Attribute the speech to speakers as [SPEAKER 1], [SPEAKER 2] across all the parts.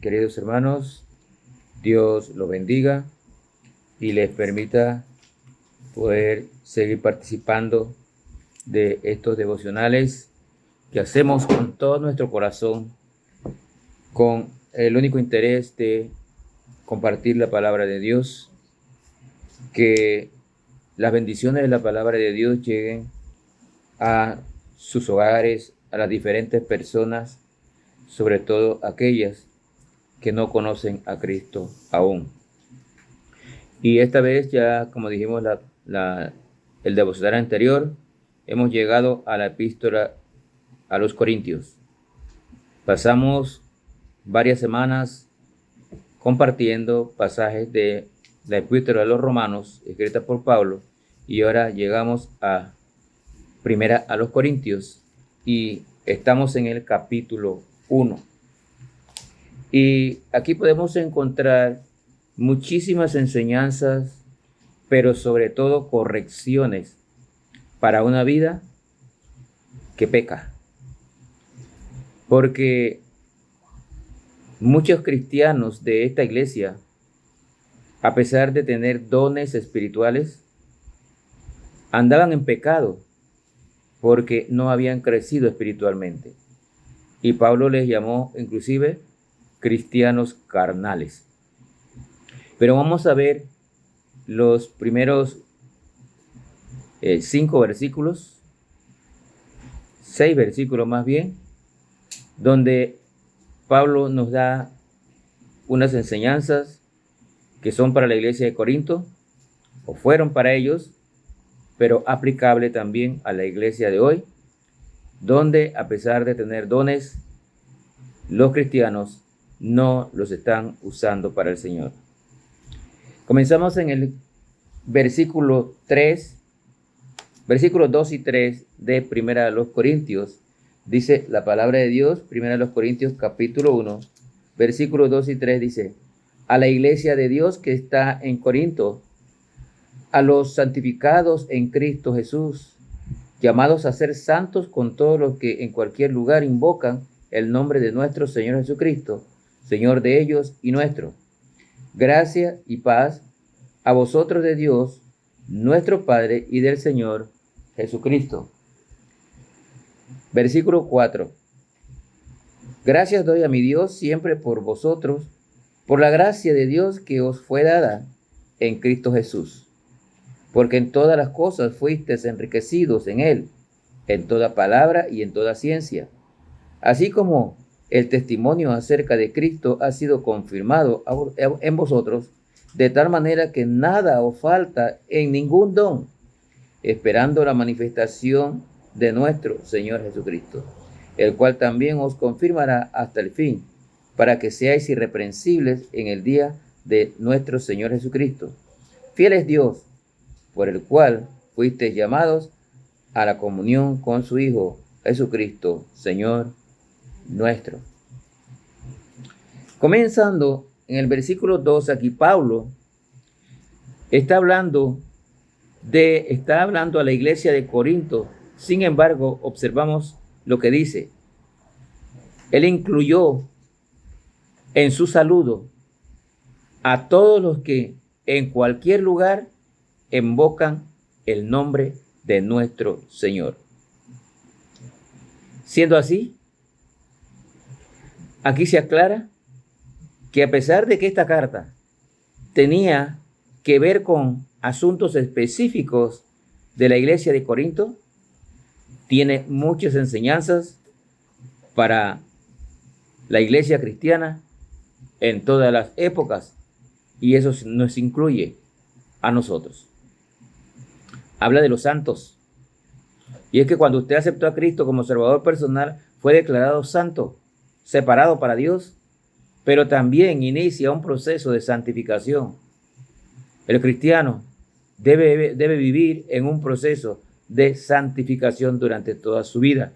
[SPEAKER 1] queridos hermanos. Dios los bendiga y les permita poder seguir participando de estos devocionales que hacemos con todo nuestro corazón, con el único interés de compartir la palabra de Dios, que las bendiciones de la palabra de Dios lleguen a sus hogares, a las diferentes personas, sobre todo aquellas que no conocen a Cristo aún. Y esta vez ya, como dijimos, el devocional anterior, hemos llegado a la epístola a los Corintios. Pasamos varias semanas compartiendo pasajes de la epístola a los Romanos, escrita por Pablo, y ahora llegamos a primera a los Corintios y estamos en el capítulo 1. Y aquí podemos encontrar muchísimas enseñanzas, pero sobre todo correcciones para una vida que peca. Porque muchos cristianos de esta iglesia, a pesar de tener dones espirituales, andaban en pecado porque no habían crecido espiritualmente. Y Pablo les llamó inclusive cristianos carnales. Pero vamos a ver los primeros 6 versículos más bien, donde Pablo nos da unas enseñanzas que son para la iglesia de Corinto, o fueron para ellos, pero aplicable también a la iglesia de hoy, donde a pesar de tener dones, los cristianos no los están usando para el Señor. Comenzamos en el versículo 3, versículos 2 y 3 de Primera de los Corintios. Dice la palabra de Dios, Primera de los Corintios capítulo 1, versículos 2 y 3 dice: a la iglesia de Dios que está en Corinto, a los santificados en Cristo Jesús, llamados a ser santos con todos los que en cualquier lugar invocan el nombre de nuestro Señor Jesucristo, Señor de ellos y nuestro. Gracia y paz a vosotros de Dios, nuestro Padre, y del Señor Jesucristo. Versículo 4. Gracias doy a mi Dios siempre por vosotros, por la gracia de Dios que os fue dada en Cristo Jesús. Porque en todas las cosas fuisteis enriquecidos en Él, en toda palabra y en toda ciencia. Así como el testimonio acerca de Cristo ha sido confirmado en vosotros, de tal manera que nada os falta en ningún don, esperando la manifestación de nuestro Señor Jesucristo, el cual también os confirmará hasta el fin, para que seáis irreprensibles en el día de nuestro Señor Jesucristo. Fiel es Dios, por el cual fuisteis llamados a la comunión con su Hijo Jesucristo, Señor nuestro. Comenzando en el versículo 2, aquí Pablo está hablando a la iglesia de Corinto. Sin embargo, observamos lo que dice. Él incluyó en su saludo a todos los que en cualquier lugar invocan el nombre de nuestro Señor. Siendo así, aquí se aclara que a pesar de que esta carta tenía que ver con asuntos específicos de la iglesia de Corinto, tiene muchas enseñanzas para la iglesia cristiana en todas las épocas, y eso nos incluye a nosotros. Habla de los santos, y es que cuando usted aceptó a Cristo como Salvador personal, fue declarado santo, separado para Dios, pero también inicia un proceso de santificación. El cristiano debe vivir en un proceso de santificación durante toda su vida.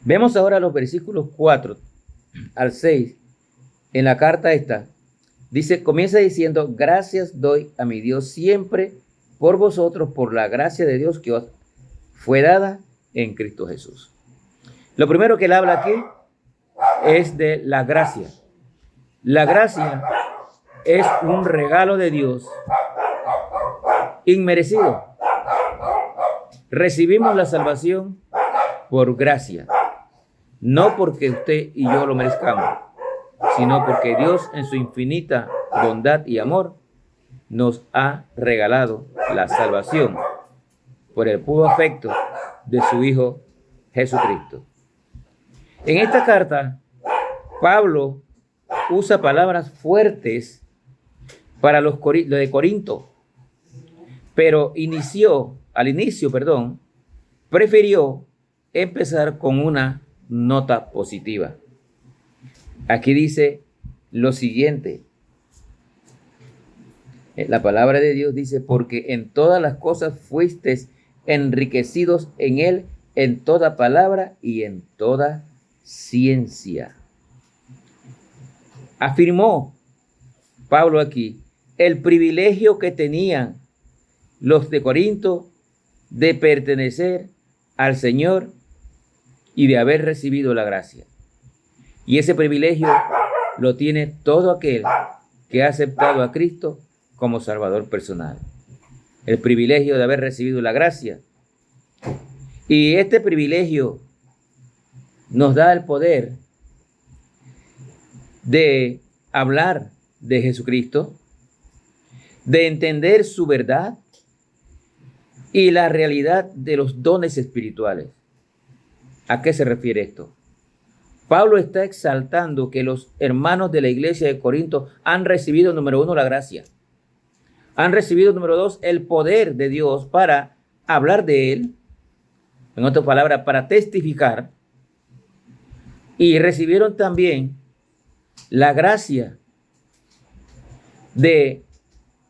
[SPEAKER 1] Vemos ahora los versículos 4 al 6 en la carta esta. Dice, comienza diciendo: gracias doy a mi Dios siempre por vosotros, por la gracia de Dios que os fue dada en Cristo Jesús. Lo primero que él habla aquí es de la gracia. La gracia es un regalo de Dios inmerecido. Recibimos la salvación por gracia, no porque usted y yo lo merezcamos, sino porque Dios en su infinita bondad y amor nos ha regalado la salvación por el puro afecto de su Hijo Jesucristo. En esta carta, Pablo usa palabras fuertes para los de Corinto, pero prefirió empezar con una nota positiva. Aquí dice lo siguiente. La palabra de Dios dice, porque en todas las cosas fuisteis enriquecidos en él, en toda palabra y en toda ciencia. Afirmó Pablo aquí el privilegio que tenían los de Corinto de pertenecer al Señor y de haber recibido la gracia. Y ese privilegio lo tiene todo aquel que ha aceptado a Cristo como Salvador personal. El privilegio de haber recibido la gracia. Y este privilegio nos da el poder de hablar de Jesucristo, de entender su verdad y la realidad de los dones espirituales. ¿A qué se refiere esto? Pablo está exaltando que los hermanos de la iglesia de Corinto han recibido, número uno, la gracia. Han recibido, número dos, el poder de Dios para hablar de él. En otras palabras, para testificar. Y recibieron también la gracia de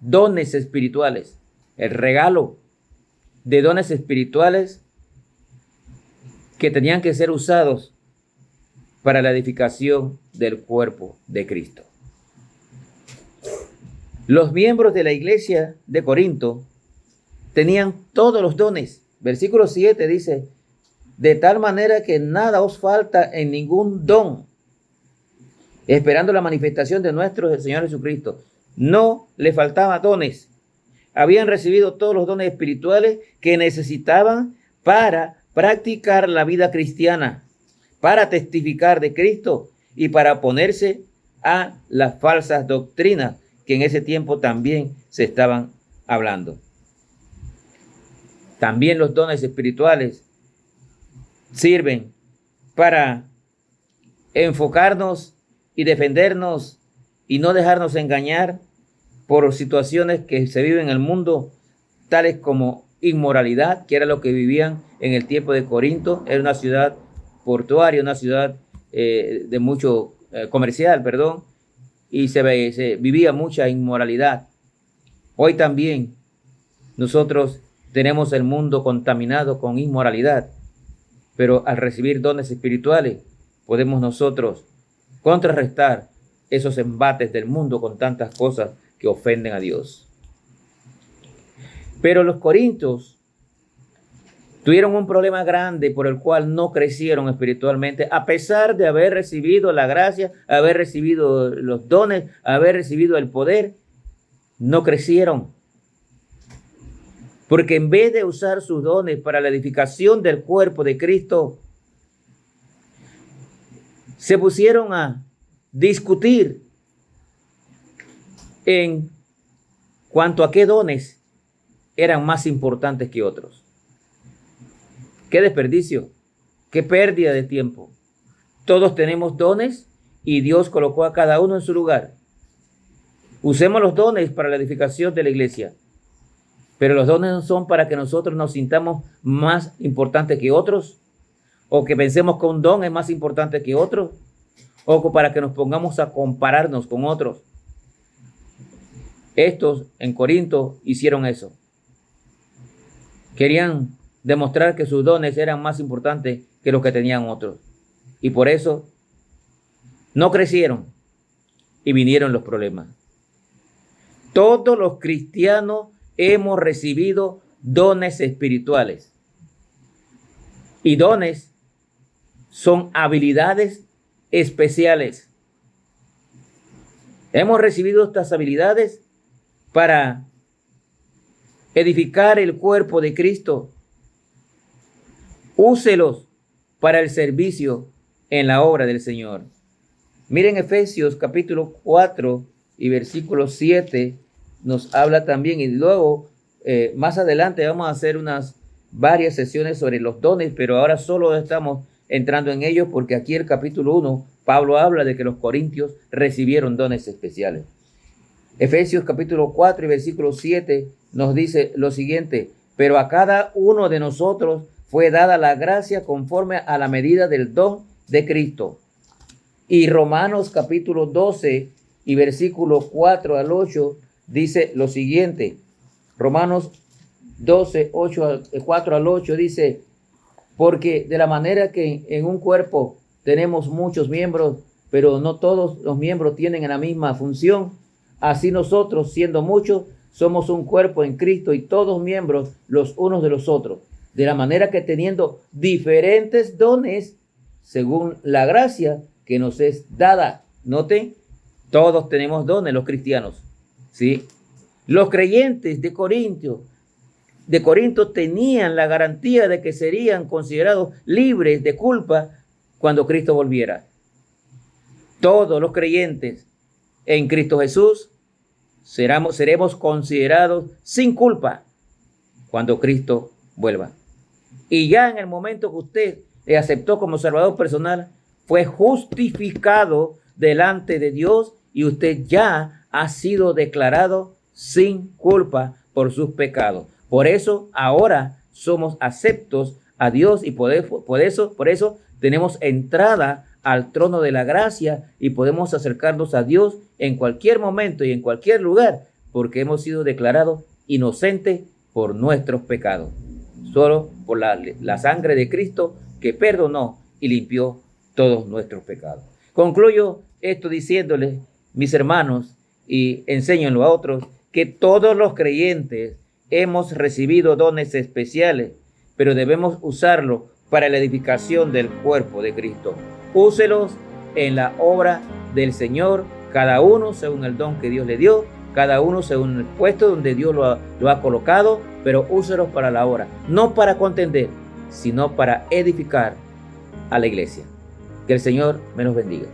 [SPEAKER 1] dones espirituales. El regalo de dones espirituales que tenían que ser usados para la edificación del cuerpo de Cristo. Los miembros de la iglesia de Corinto tenían todos los dones. Versículo 7 dice, de tal manera que nada os falta en ningún don, esperando la manifestación de nuestro Señor Jesucristo. No le faltaban dones. Habían recibido todos los dones espirituales que necesitaban para practicar la vida cristiana, para testificar de Cristo y para oponerse a las falsas doctrinas que en ese tiempo también se estaban hablando. También los dones espirituales sirven para enfocarnos y defendernos y no dejarnos engañar por situaciones que se viven en el mundo, tales como inmoralidad, que era lo que vivían en el tiempo de Corinto. Era una ciudad portuaria, una ciudad de mucho comercial, y se vivía mucha inmoralidad. Hoy también nosotros tenemos el mundo contaminado con inmoralidad, pero al recibir dones espirituales podemos nosotros contrarrestar esos embates del mundo con tantas cosas que ofenden a Dios. Pero los corintios tuvieron un problema grande por el cual no crecieron espiritualmente, a pesar de haber recibido la gracia, haber recibido los dones, haber recibido el poder. No crecieron. Porque en vez de usar sus dones para la edificación del cuerpo de Cristo, se pusieron a discutir en cuanto a qué dones eran más importantes que otros. Qué desperdicio, qué pérdida de tiempo. Todos tenemos dones y Dios colocó a cada uno en su lugar. Usemos los dones para la edificación de la iglesia, pero los dones no son para que nosotros nos sintamos más importantes que otros, o que pensemos que un don es más importante que otro, o para que nos pongamos a compararnos con otros. Estos en Corinto hicieron eso. Querían demostrar que sus dones eran más importantes que los que tenían otros. Y por eso no crecieron y vinieron los problemas. Todos los cristianos hemos recibido dones espirituales. Y dones son habilidades especiales. Hemos recibido estas habilidades para edificar el cuerpo de Cristo. Úselos para el servicio en la obra del Señor. Miren Efesios capítulo 4 y versículo 7 nos habla también, y luego más adelante vamos a hacer varias sesiones sobre los dones, pero ahora solo estamos entrando en ellos porque aquí el capítulo 1 Pablo habla de que los corintios recibieron dones especiales. Efesios capítulo 4 y versículo 7 nos dice lo siguiente: pero a cada uno de nosotros fue dada la gracia conforme a la medida del don de Cristo. Y Romanos capítulo 12 y versículo 4 al 8 dice lo siguiente. Romanos 12, 4 al 8 dice: porque de la manera que en un cuerpo tenemos muchos miembros, pero no todos los miembros tienen la misma función, así nosotros, siendo muchos, somos un cuerpo en Cristo y todos miembros los unos de los otros. De la manera que teniendo diferentes dones, según la gracia que nos es dada. Noten, todos tenemos dones los cristianos, ¿sí? Los creyentes de Corinto tenían la garantía de que serían considerados libres de culpa cuando Cristo volviera. Todos los creyentes en Cristo Jesús seremos considerados sin culpa cuando Cristo vuelva. Y ya en el momento que usted le aceptó como Salvador personal, fue justificado delante de Dios y usted ya ha sido declarado sin culpa por sus pecados. Por eso ahora somos aceptos a Dios y por eso tenemos entrada al trono de la gracia y podemos acercarnos a Dios en cualquier momento y en cualquier lugar, porque hemos sido declarados inocentes por nuestros pecados, solo por la sangre de Cristo que perdonó y limpió todos nuestros pecados. Concluyo esto diciéndoles, mis hermanos, y enséñenlo a otros, que todos los creyentes hemos recibido dones especiales, pero debemos usarlos para la edificación del cuerpo de Cristo. Úselos en la obra del Señor, cada uno según el don que Dios le dio, cada uno según el puesto donde Dios lo ha colocado, pero úselos para la obra, no para contender, sino para edificar a la iglesia. Que el Señor me los bendiga.